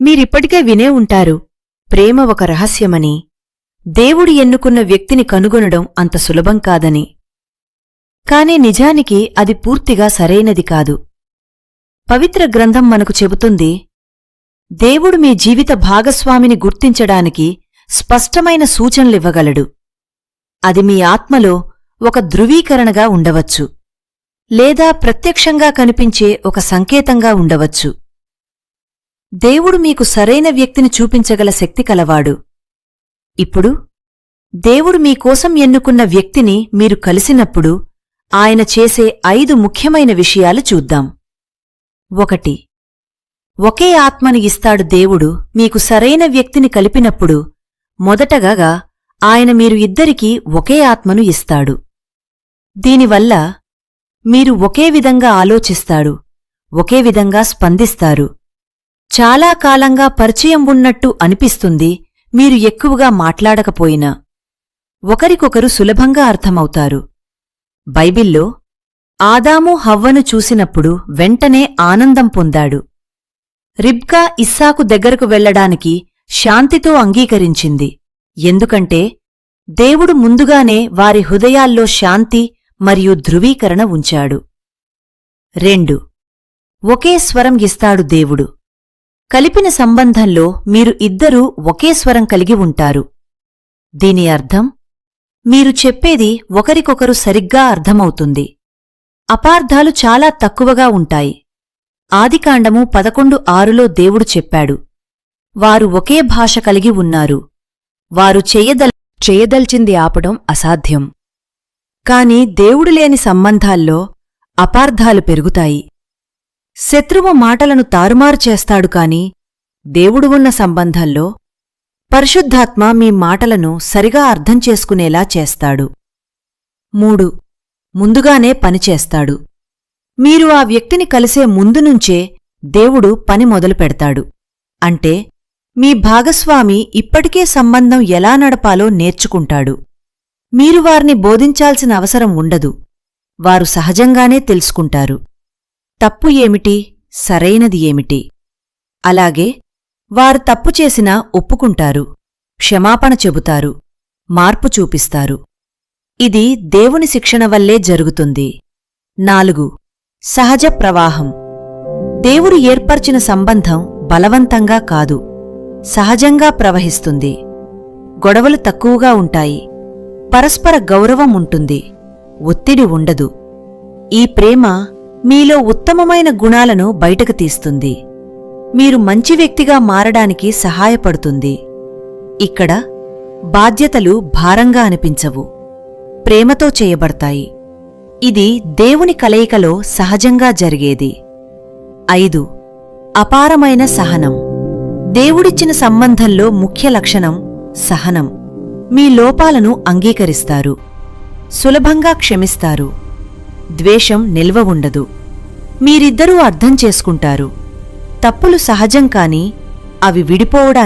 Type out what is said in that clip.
మీరిప్పటికే వినే ఉంటారు, ప్రేమ ఒక రహస్యమని, దేవుడు ఎన్నుకున్న వ్యక్తిని కనుగొనడం అంత సులభం కాదని. కాని నిజానికి అది పూర్తిగా సరైనది కాదు. పవిత్ర గ్రంథం మనకు చెబుతుంది, దేవుడు మీ జీవిత భాగస్వామిని గుర్తించడానికి స్పష్టమైన సూచనలివ్వగలడు. అది మీ ఆత్మలో ఒక ధృవీకరణగా ఉండవచ్చు, లేదా ప్రత్యక్షంగా కనిపించే ఒక సంకేతంగా ఉండవచ్చు. దేవుడు మీకు సరైన వ్యక్తిని చూపించగల శక్తి కలవాడు. ఇప్పుడు దేవుడు మీకోసం ఎన్నుకున్న వ్యక్తిని మీరు కలిసినప్పుడు ఆయన చేసే 5 ముఖ్యమైన విషయాలు చూద్దాం. 1. ఒకే ఆత్మని ఇస్తాడు దేవుడు మీకు సరైన వ్యక్తిని కలిపినప్పుడు మొదటగా ఆయన మీరు ఇద్దరికీ ఒకే ఆత్మను ఇస్తాడు. దీనివల్ల మీరు ఒకే విధంగా ఆలోచిస్తాడు, ఒకే విధంగా స్పందిస్తారు. చాలా కాలంగా పరిచయం ఉన్నట్టు అనిపిస్తుంది. మీరు ఎక్కువగా మాట్లాడకపోయినా ఒకరికొకరు సులభంగా అర్థమవుతారు. బైబిల్లో ఆదాము హవ్వను చూసినప్పుడు వెంటనే ఆనందం పొందాడు. రిబ్కా ఇస్సాకు దగ్గరకు వెళ్లడానికి శాంతితో అంగీకరించింది, ఎందుకంటే దేవుడు ముందుగానే వారి హృదయాల్లో శాంతి మరియు ధృవీకరణ ఉంచాడు. 2. ఒకే స్వరం ఇస్తాడు దేవుడు. కలిపిన సంబంధంలో మీరు ఇద్దరూ ఒకే స్వరం కలిగి ఉంటారు. దీని అర్థం మీరు చెప్పేది ఒకరికొకరు సరిగ్గా అర్థమవుతుంది. అపార్థాలు చాలా తక్కువగా ఉంటాయి. ఆదికాండము 11:6లో దేవుడు చెప్పాడు, వారు ఒకే భాష కలిగి ఉన్నారు, వారు చేయదల్చింది ఆపడం అసాధ్యం. కాని దేవుడు లేని సంబంధాల్లో అపార్థాలు పెరుగుతాయి. శత్రువు మాటలను తారుమారు చేస్తాడు కాని దేవుడు ఉన్న సంబంధంలో పరిశుద్ధాత్మ మీ మాటలను సరిగా అర్థం చేసుకునేలా చేస్తాడు. 3. ముందుగానే పనిచేస్తాడు. మీరు ఆ వ్యక్తిని కలిసే ముందునుంచే దేవుడు పని మొదలుపెడతాడు. అంటే మీ భాగస్వామి ఇప్పటికే సంబంధం ఎలా నడపాలో నేర్చుకుంటాడు. మీరు వారిని బోధించాల్సిన అవసరం ఉండదు, వారు సహజంగానే తెలుసుకుంటారు. తప్పు ఏమిటి, సరైనది ఏమిటి. అలాగే వారు తప్పు చేసినా ఒప్పుకుంటారు, క్షమాపణ చెబుతారు, మార్పు చూపిస్తారు. ఇది దేవుని శిక్షణ వల్లే జరుగుతుంది. 4. సహజ ప్రవాహం. దేవుడు ఏర్పర్చిన సంబంధం బలవంతంగా కాదు, సహజంగా ప్రవహిస్తుంది. గొడవలు తక్కువగా ఉంటాయి, పరస్పర గౌరవం ఉంటుంది, ఒత్తిడి ఉండదు. ఈ ప్రేమ మీలో ఉత్తమమైన గుణాలను బయటకు తీస్తుంది, మీరు మంచి వ్యక్తిగా మారడానికి సహాయపడుతుంది. ఇక్కడ బాధ్యతలు భారంగా అనిపించవు, ప్రేమతో చేయబడతాయి. ఇది దేవుని కలయికలో సహజంగా జరిగేది. 5. అపారమైన సహనం. దేవుడిచ్చిన సంబంధంలో ముఖ్య లక్షణం సహనం. మీ లోపాలను అంగీకరిస్తారు, సులభంగా క్షమిస్తారు, ద్వేషం నిల్వ ఉండదు. మీరిద్దరూ అర్థం చేసుకుంటారు. తప్పులు సహజం కాని అవి విడిపోవడానికి